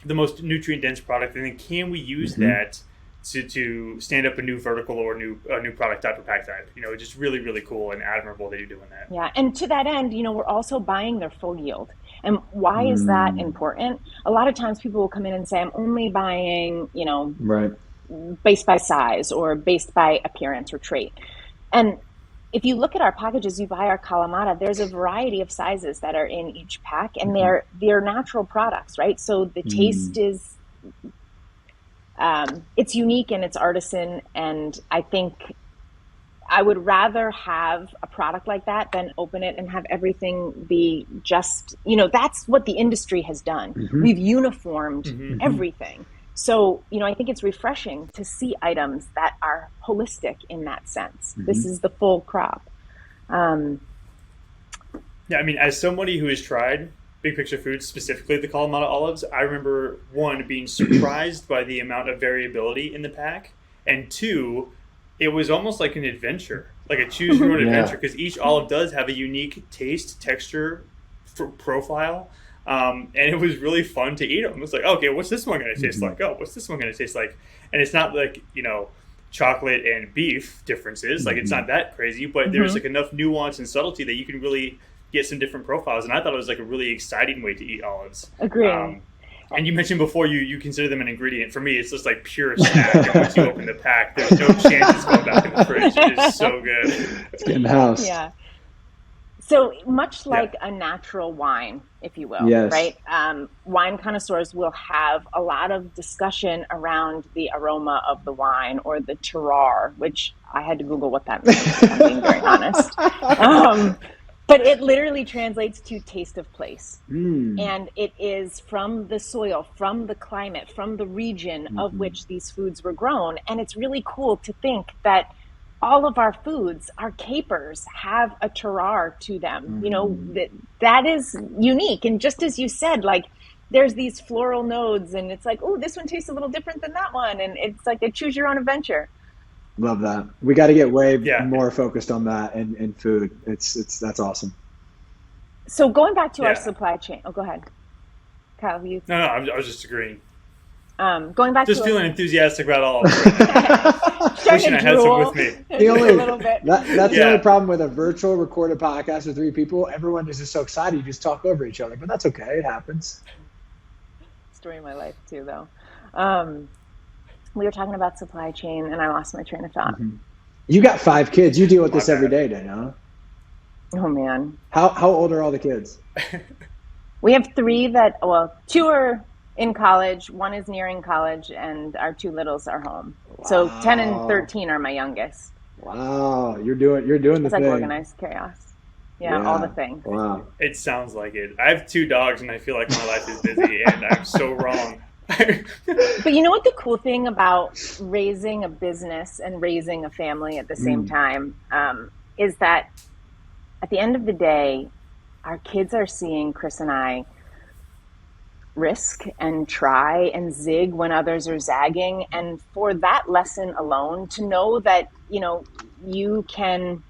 the most nutrient-dense product, and then can we use that to stand up a new vertical or a new product type or pack type. Just really, really cool and admirable that you're doing that. Yeah, and to that end, we're also buying their full yield. And why is that important? A lot of times people will come in and say, I'm only buying, based by size or based by appearance or trait. And if you look at our packages, you buy our Kalamata, there's a variety of sizes that are in each pack, and they're natural products, right? So the taste is, it's unique and it's artisan. And I think I would rather have a product like that than open it and have everything be just, that's what the industry has done. We've uniformed everything. So, I think it's refreshing to see items that are holistic in that sense. This is the full crop. Yeah, I mean, as somebody who has tried Big Picture Foods, specifically the Kalamata olives, I remember, one, being surprised by the amount of variability in the pack, and two, it was almost like an adventure, like a choose-your-own adventure, because each olive does have a unique taste, texture, profile. And it was really fun to eat them. It was like, okay, what's this one going to taste like? Oh, what's this one going to taste like? And it's not like, chocolate and beef differences. Like, it's not that crazy, but there's like enough nuance and subtlety that you can really get some different profiles. And I thought it was like a really exciting way to eat olives. Agreed. And you mentioned before you consider them an ingredient. For me, it's just like pure snack. And once you open the pack, there's no chance it's going back in the fridge. It is so good. It's in-house. Yeah. So much like a natural wine, if you will, right? Wine connoisseurs will have a lot of discussion around the aroma of the wine or the terroir, which I had to Google what that means, if I'm being very honest. But it literally translates to taste of place. And it is from the soil, from the climate, from the region of which these foods were grown. And it's really cool to think that all of our foods, our capers, have a terroir to them. That is unique. And just as you said, like, there's these floral nodes, and it's like, oh, this one tastes a little different than that one. And it's like a choose your own adventure. Love that. We got to get way more focused on that in food. That's awesome. So going back to our supply chain. Oh, go ahead, Kyle. No, I was just agreeing. Going back just to feeling enthusiastic about all of it. Wishing I had some with me. The only, a little bit. That's the only problem with a virtual recorded podcast with 3 people. Everyone is just so excited. You just talk over each other, but that's okay. It happens. Story of my life too, though. We were talking about supply chain, and I lost my train of thought. You got 5 kids. You deal with this every day, Daniela. Oh man. How old are all the kids? We have 3 that, 2 are in college, 1 is nearing college, and our 2 littles are home. Wow. So 10 and 13 are my youngest. Wow, you're doing the thing. It's like organized chaos. Yeah, all the things. Wow. It sounds like it. I have 2 dogs, and I feel like my life is busy, and I'm so wrong. But you know what the cool thing about raising a business and raising a family at the same time is that at the end of the day, our kids are seeing Chris and I risk and try and zig when others are zagging. And for that lesson alone, to know that, you can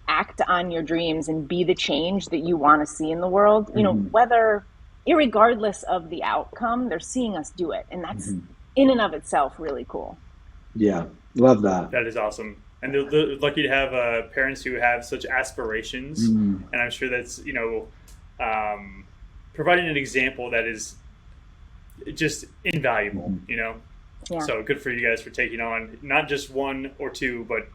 act on your dreams and be the change that you want to see in the world, whether irregardless of the outcome, they're seeing us do it. And that's in and of itself really cool. Yeah. Love that. That is awesome. And they're lucky to have parents who have such aspirations. And I'm sure that's, providing an example that is just invaluable, Yeah. So good for you guys for taking on not just 1 or 2, but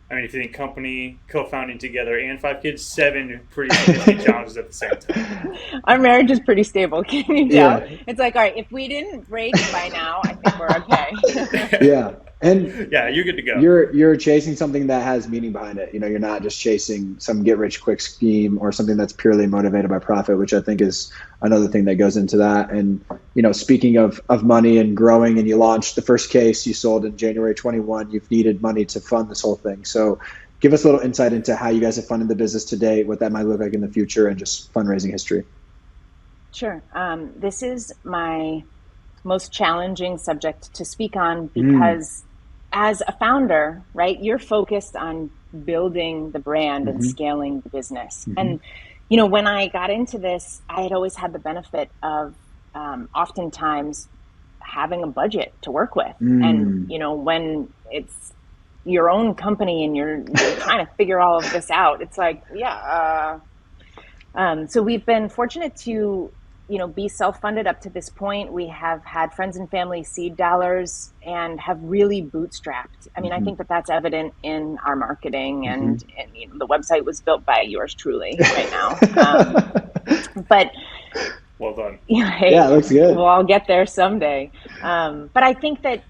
I mean, if you think company, co-founding together, and 5 kids, 7 pretty significant challenges at the same time. Our marriage is pretty stable. Can you tell? Yeah. It's like, all right, if we didn't break by now, I think we're okay. Yeah. And yeah, you're good to go. You're chasing something that has meaning behind it. You're not just chasing some get rich quick scheme or something that's purely motivated by profit, which I think is another thing that goes into that. And speaking of money and growing, and you launched the first case you sold in January 21. You've needed money to fund this whole thing. So give us a little insight into how you guys have funded the business today, what that might look like in the future, and just fundraising history. Sure. This is my most challenging subject to speak on because as a founder, right, you're focused on building the brand and scaling the business. And, when I got into this, I had always had the benefit of oftentimes having a budget to work with. And, when it's your own company and you're trying to figure all of this out, it's like, so we've been fortunate to be self-funded up to this point. We have had friends and family seed dollars and have really bootstrapped. I mean, I think that that's evident in our marketing, and the website was built by yours truly right now. But well done. Hey, yeah, it looks good. We'll all get there someday. But I think that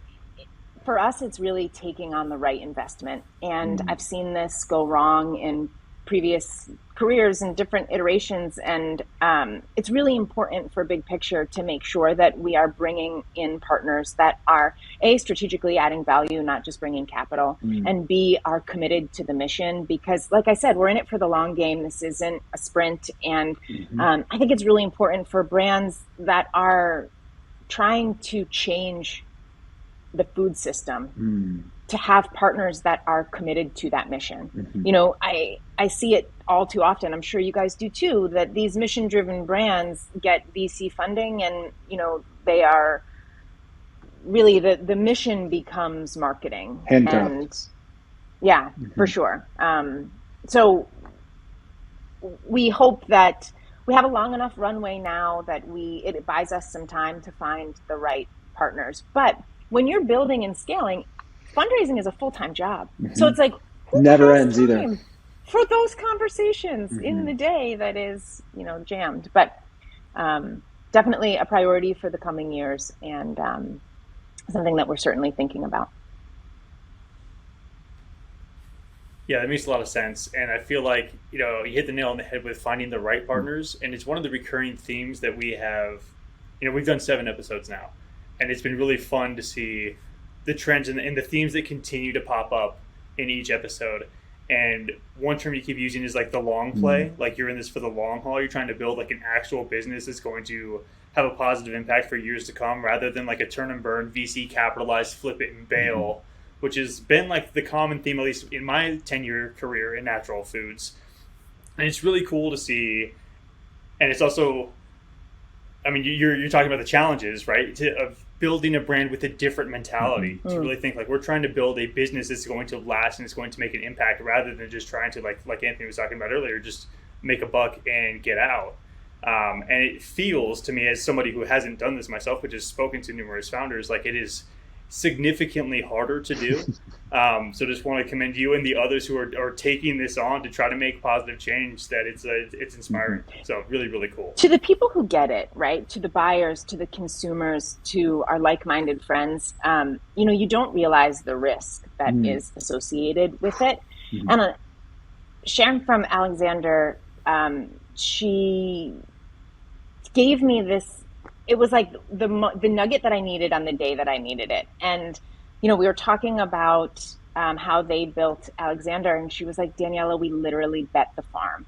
for us, it's really taking on the right investment. And I've seen this go wrong in previous careers and different iterations. And it's really important for Big Picture to make sure that we are bringing in partners that are A, strategically adding value, not just bringing capital, and B, are committed to the mission. Because like I said, we're in it for the long game. This isn't a sprint. And I think it's really important for brands that are trying to change the food system to have partners that are committed to that mission. I see it all too often. I'm sure you guys do too, that these mission-driven brands get VC funding, and they are really the mission becomes marketing. Handcuffed. And for sure. So we hope that we have a long enough runway now that it buys us some time to find the right partners. But when you're building and scaling, fundraising is a full-time job. So it's like, who never has ends time either for those conversations in the day that is, jammed. But definitely a priority for the coming years, and something that we're certainly thinking about. Yeah, that makes a lot of sense. And I feel like, you hit the nail on the head with finding the right partners. And it's one of the recurring themes that we have. We've done 7 episodes now. And it's been really fun to see the trends and the themes that continue to pop up in each episode. And one term you keep using is like the long play. Like you're in this for the long haul. You're trying to build like an actual business that's going to have a positive impact for years to come, rather than like a turn and burn VC capitalized flip it and bail, which has been like the common theme, at least in my 10-year career in natural foods. And it's really cool to see. And it's also, I mean, you're talking about the challenges, right? Of building a brand with a different mentality, to really think like we're trying to build a business that's going to last and it's going to make an impact, rather than just trying to like Anthony was talking about earlier, just make a buck and get out. And it feels to me, as somebody who hasn't done this myself, but just spoken to numerous founders, like it is significantly harder to do. So just want to commend you and the others who are taking this on to try to make positive change, that it's inspiring. So really, really cool. To the people who get it, right? To the buyers, to the consumers, to our like-minded friends, you don't realize the risk that is associated with it. And Sharon from Alexander, she gave me this. It was like the nugget that I needed on the day that I needed it. And, we were talking about how they built Alexander, and she was like, Daniela, we literally bet the farm.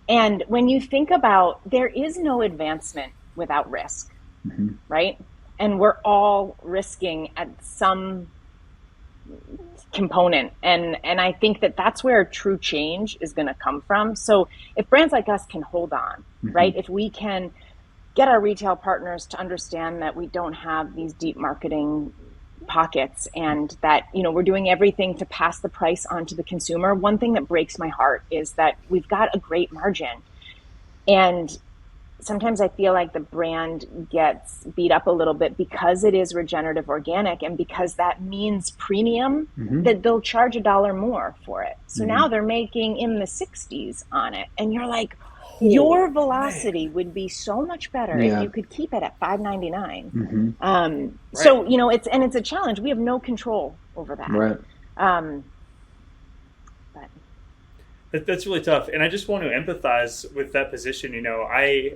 And when you think about, there is no advancement without risk, right? And we're all risking at some component. And I think that that's where true change is going to come from. So if brands like us can hold on, right? If we can get our retail partners to understand that we don't have these deep marketing pockets, and that, we're doing everything to pass the price on to the consumer. One thing that breaks my heart is that we've got a great margin. And sometimes I feel like the brand gets beat up a little bit because it is regenerative organic, and because that means premium, that they'll charge $1 more for it. So now they're making in the 60s on it. And you're like, your velocity would be so much better if you could keep it at $5.99. Right. So it's a challenge. We have no control over that. Right. That's really tough. And I just want to empathize with that position. I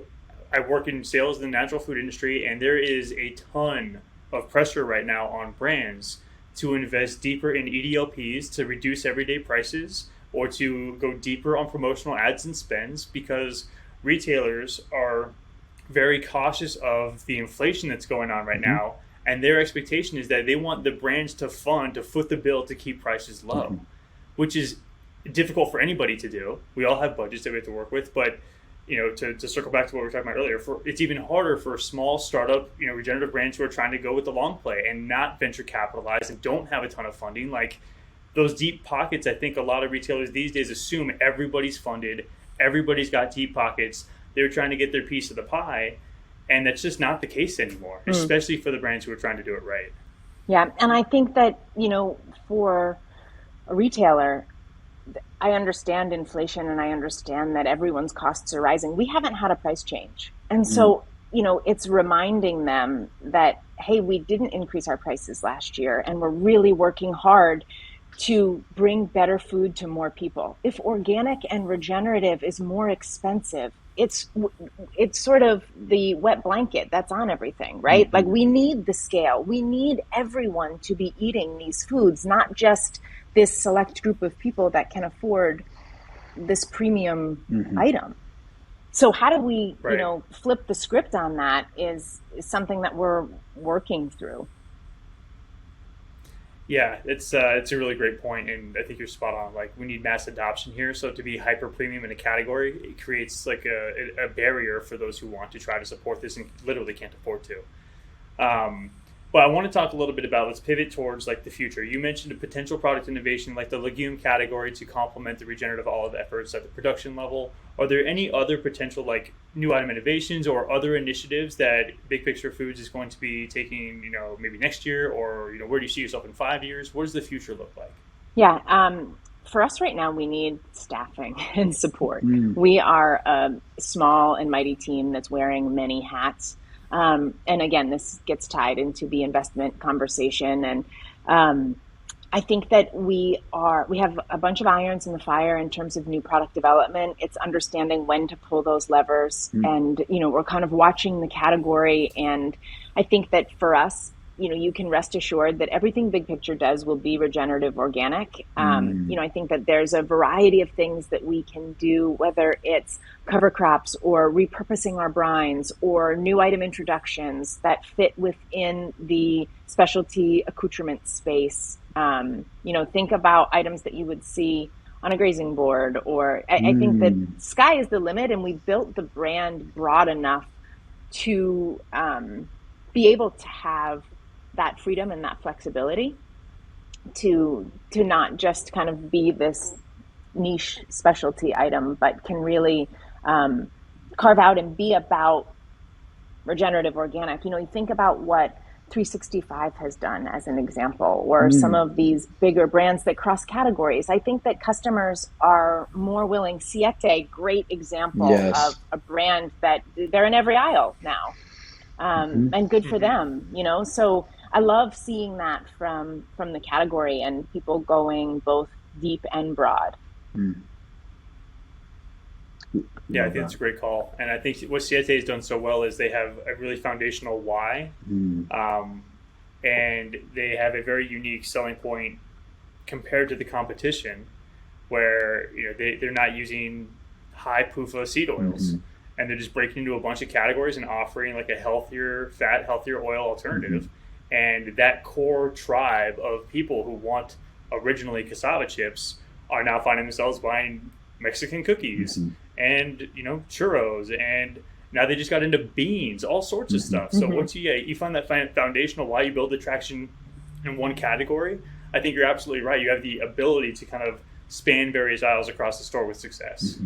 work in sales in the natural food industry, and there is a ton of pressure right now on brands to invest deeper in EDLPs to reduce everyday prices, or to go deeper on promotional ads and spends, because retailers are very cautious of the inflation that's going on right now. And their expectation is that they want the brands to foot the bill to keep prices low, which is difficult for anybody to do. We all have budgets that we have to work with, but to circle back to what we were talking about earlier, it's even harder for small startup, regenerative brands who are trying to go with the long play and not venture capitalize and don't have a ton of funding. Like, those deep pockets, I think a lot of retailers these days assume everybody's funded, everybody's got deep pockets, they're trying to get their piece of the pie. And that's just not the case anymore, especially for the brands who are trying to do it right. Yeah, and I think that, for a retailer, I understand inflation and I understand that everyone's costs are rising. We haven't had a price change. And so, it's reminding them that, hey, we didn't increase our prices last year and we're really working hard to bring better food to more people. If organic and regenerative is more expensive, it's sort of the wet blanket that's on everything, right? Like, we need the scale. We need everyone to be eating these foods, not just this select group of people that can afford this premium item. So how do we, flip the script on that is something that we're working through. Yeah, it's a really great point, and I think you're spot on. Like, we need mass adoption here. So to be hyper premium in a category, it creates like a barrier for those who want to try to support this and literally can't afford to. But I want to talk a little bit about, let's pivot towards like the future. You mentioned a potential product innovation like the legume category to complement the regenerative olive efforts at the production level. Are there any other potential like new item innovations or other initiatives that Big Picture Foods is going to be taking, maybe next year, or, where do you see yourself in 5 years? What does the future look like? Yeah. For us right now, we need staffing and support. We are a small and mighty team that's wearing many hats. And again, this gets tied into the investment conversation. And I think that we have a bunch of irons in the fire in terms of new product development. It's understanding when to pull those levers. And, we're kind of watching the category. And I think that for us, you can rest assured that everything Big Picture does will be regenerative organic. I think that there's a variety of things that we can do, whether it's cover crops or repurposing our brines or new item introductions that fit within the specialty accoutrement space. Think about items that you would see on a grazing board, or I think that sky is the limit, and we built the brand broad enough to be able to have that freedom and that flexibility to not just kind of be this niche specialty item, but can really carve out and be about regenerative organic. You think about what 365 has done as an example, or some of these bigger brands that cross categories. I think that customers are more willing. Siete, great example of a brand that they're in every aisle now. And good for them, So I love seeing that from the category and people going both deep and broad. Yeah, I think it's a great call. And I think what Siete has done so well is they have a really foundational why. And they have a very unique selling point compared to the competition, where they're not using high PUFA seed oils. And they're just breaking into a bunch of categories and offering like a healthier fat, healthier oil alternative. And that core tribe of people who want originally cassava chips are now finding themselves buying Mexican cookies and churros, and now they just got into beans, all sorts of stuff. So once you find that foundational why you build the traction in one category, I think you're absolutely right. You have the ability to kind of span various aisles across the store with success.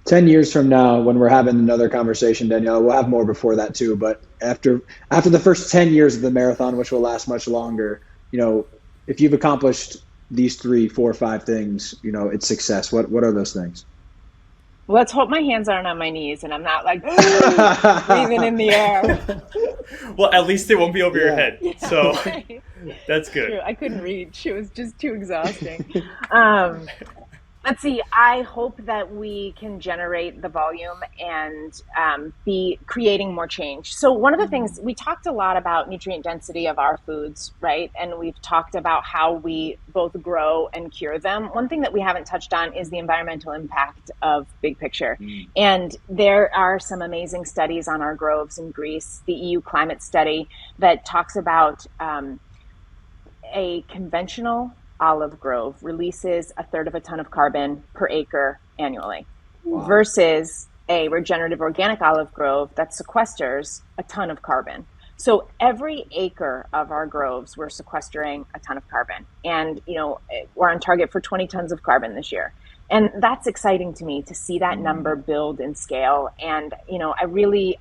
10 years from now, when we're having another conversation, Daniela, we'll have more before that too. But after the first 10 years of the marathon, which will last much longer, if you've accomplished these 3, 4, 5 things, it's success. What are those things? Well, let's hope my hands aren't on my knees and I'm not like breathing in the air. Well, at least they won't be over your head. So that's good. True. I couldn't reach. It was just too exhausting. Let's see. I hope that we can generate the volume and be creating more change. So one of the things, we talked a lot about nutrient density of our foods, right? And we've talked about how we both grow and cure them. One thing that we haven't touched on is the environmental impact of Big Picture. And there are some amazing studies on our groves in Greece, the EU climate study that talks about a conventional olive grove releases 1/3 of a ton of carbon per acre annually, versus a regenerative organic olive grove that sequesters a ton of carbon. So every acre of our groves, we're sequestering a ton of carbon, and we're on target for 20 tons of carbon this year. And that's exciting to me to see that number build and scale. And,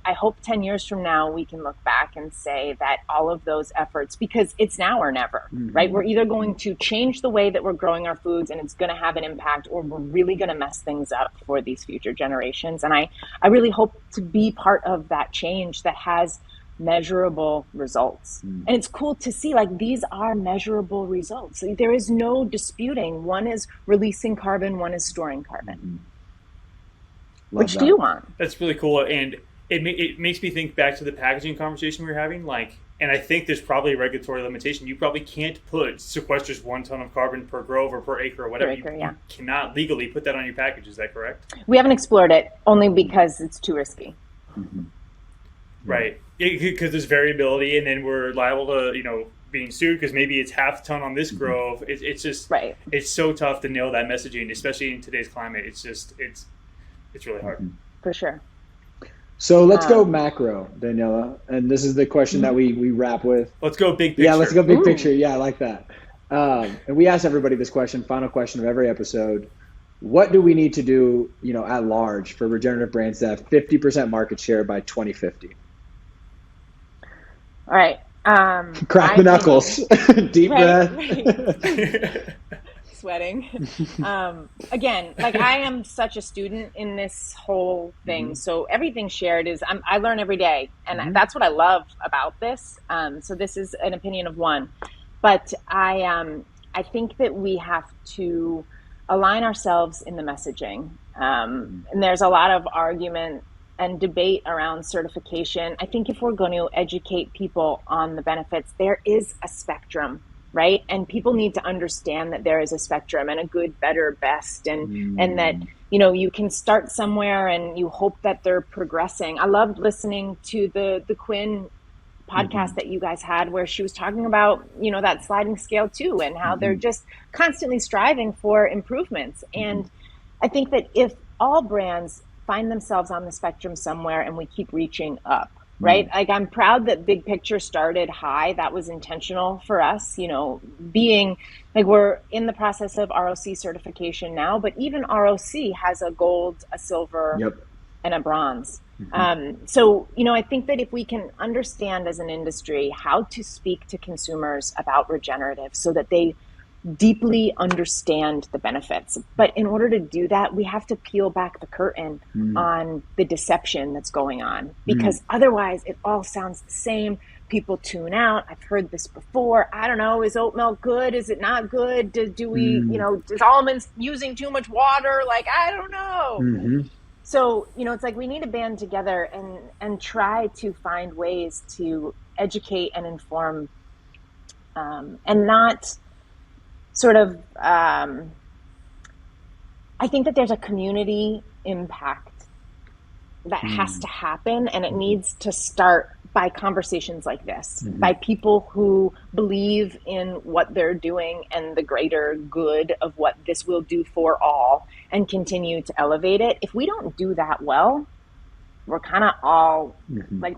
I hope 10 years from now, we can look back and say that all of those efforts, because it's now or never, right? We're either going to change the way that we're growing our foods and it's going to have an impact, or we're really going to mess things up for these future generations. And I really hope to be part of that change that has measurable results. And it's cool to see, like, these are measurable results. There is no disputing. One is releasing carbon, one is storing carbon. Which do you want? That's really cool. And it makes me think back to the packaging conversation we were having. And I think there's probably a regulatory limitation. You probably can't put sequesters 1 ton of carbon per grove or per acre or whatever. You cannot legally put that on your package. Is that correct? We haven't explored it, only because it's too risky. Right. Because there's variability, and then we're liable to, being sued because maybe it's half a ton on this grove. It's just, it's so tough to nail that messaging, especially in today's climate. It's really hard. For sure. So let's go macro, Daniela. And this is the question that we wrap with. Let's go big picture. Yeah, let's go big picture. Yeah, I like that. And we ask everybody this question, final question of every episode. What do we need to do, at large for regenerative brands to have 50% market share by 2050? All right. Crack the knuckles. Deep breath. Right. Sweating. Again, I am such a student in this whole thing. So everything shared is, I learn every day. And that's what I love about this. So this is an opinion of one. But I think that we have to align ourselves in the messaging. And there's a lot of argument and debate around certification. I think if we're going to educate people on the benefits, there is a spectrum, right? And people need to understand that there is a spectrum and a good, better, best, and that, you can start somewhere and you hope that they're progressing. I loved listening to the Quinn podcast that you guys had, where she was talking about, that sliding scale too, and how they're just constantly striving for improvements. And I think that if all brands find themselves on the spectrum somewhere and we keep reaching up, right? I'm proud that Big Picture started high. That was intentional for us, being we're in the process of ROC certification now, but even ROC has a gold, a silver, and a bronze. So, I think that if we can understand as an industry how to speak to consumers about regenerative so that they deeply understand the benefits. But in order to do that, we have to peel back the curtain on the deception that's going on, because otherwise it all sounds the same. People tune out. I've heard this before. I don't know. Is oat milk good? Is it not good? Do we, is almonds using too much water? I don't know. So, it's we need to band together and try to find ways to educate and inform, and not sort of, I think that there's a community impact that has to happen, and it needs to start by conversations like this, by people who believe in what they're doing and the greater good of what this will do for all, and continue to elevate it. If we don't do that well, we're kind of all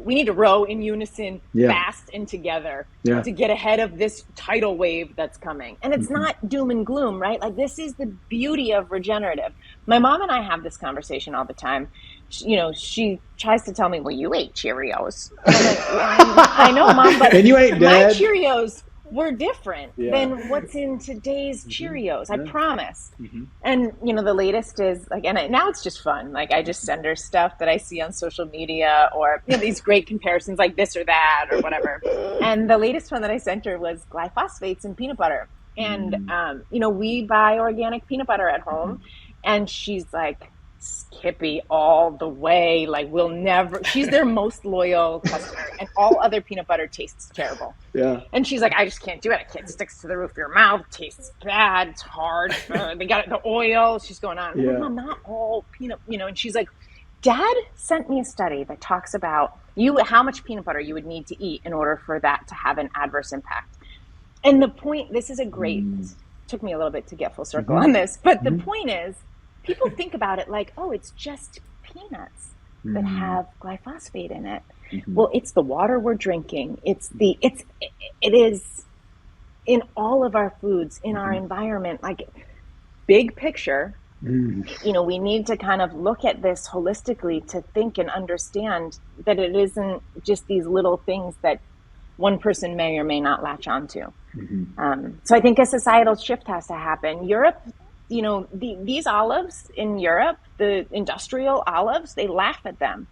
we need to row in unison, fast and together to get ahead of this tidal wave that's coming. And it's not doom and gloom, right? This is the beauty of regenerative. My mom and I have this conversation all the time. She tries to tell me, well, you ate Cheerios. I know, Mom, but and you ain't my dead. Cheerios were different than what's in today's Cheerios. I promise. And the latest is and now it's just fun. I just send her stuff that I see on social media, or these great comparisons like this or that or whatever. And the latest one that I sent her was glyphosates in peanut butter. And we buy organic peanut butter at home, and she's like, Skippy all the way. We'll never. She's their most loyal customer, and all other peanut butter tastes terrible. Yeah. And she's like, I just can't do it. It sticks to the roof of your mouth. Tastes bad. It's hard. They got the oil. She's going on. Yeah. Mom, not all peanut. And she's like, Dad sent me a study that talks about how much peanut butter you would need to eat in order for that to have an adverse impact. And the point. This is a great. Took me a little bit to get full circle on this, but the point is, people think about it it's just peanuts that have glyphosate in it. Well, it's the water we're drinking. It is in all of our foods, in our environment. Big picture, You know, we need to kind of look at this holistically to think and understand that it isn't just these little things that one person may or may not latch onto. So I think a societal shift has to happen. Europe, you know, these olives in Europe, the industrial olives, they laugh at them.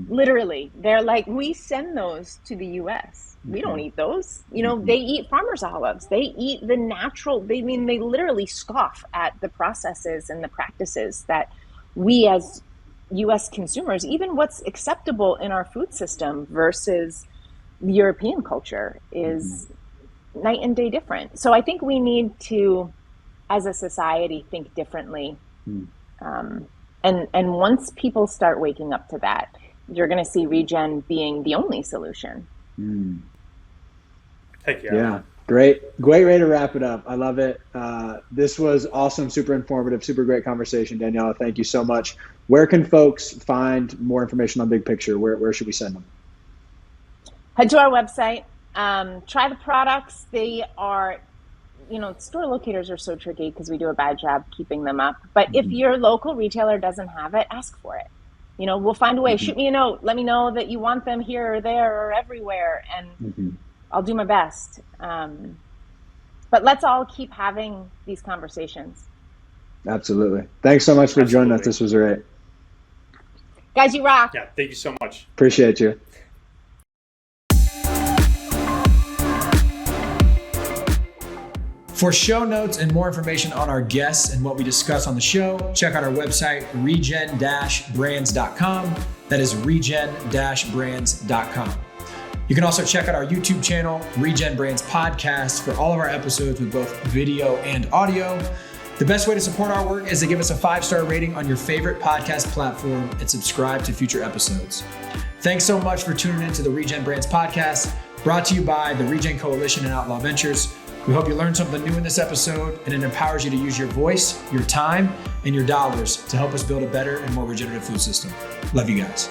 Literally, they're like, we send those to the US. We don't eat those. You know, they eat farmers' olives. They eat the natural. They literally scoff at the processes and the practices that we as US consumers, even what's acceptable in our food system versus European culture, is night and day different. So I think we need to, as a society, think differently. And once people start waking up to that, you're going to see regen being the only solution. Heck yeah. Yeah. Great way to wrap it up. I love it. This was awesome, super informative, super great conversation, Daniela. Thank you so much. Where can folks find more information on Big Picture? Where should we send them? Head to our website. Try the products. They are, you know, store locators are so tricky because we do a bad job keeping them up. But if your local retailer doesn't have it, ask for it. You know, we'll find a way. Shoot me a note. Let me know that you want them here or there or everywhere, and I'll do my best. But let's all keep having these conversations. Absolutely. Thanks so much for joining us. This was great. Guys, you rock. Yeah, thank you so much. Appreciate you. For show notes and more information on our guests and what we discuss on the show, check out our website, regen-brands.com. That is regen-brands.com. You can also check out our YouTube channel, Regen Brands Podcast, for all of our episodes with both video and audio. The best way to support our work is to give us a 5-star rating on your favorite podcast platform and subscribe to future episodes. Thanks so much for tuning in to the Regen Brands Podcast, brought to you by the Regen Coalition and Outlaw Ventures. We hope you learned something new in this episode, and it empowers you to use your voice, your time, and your dollars to help us build a better and more regenerative food system. Love you guys.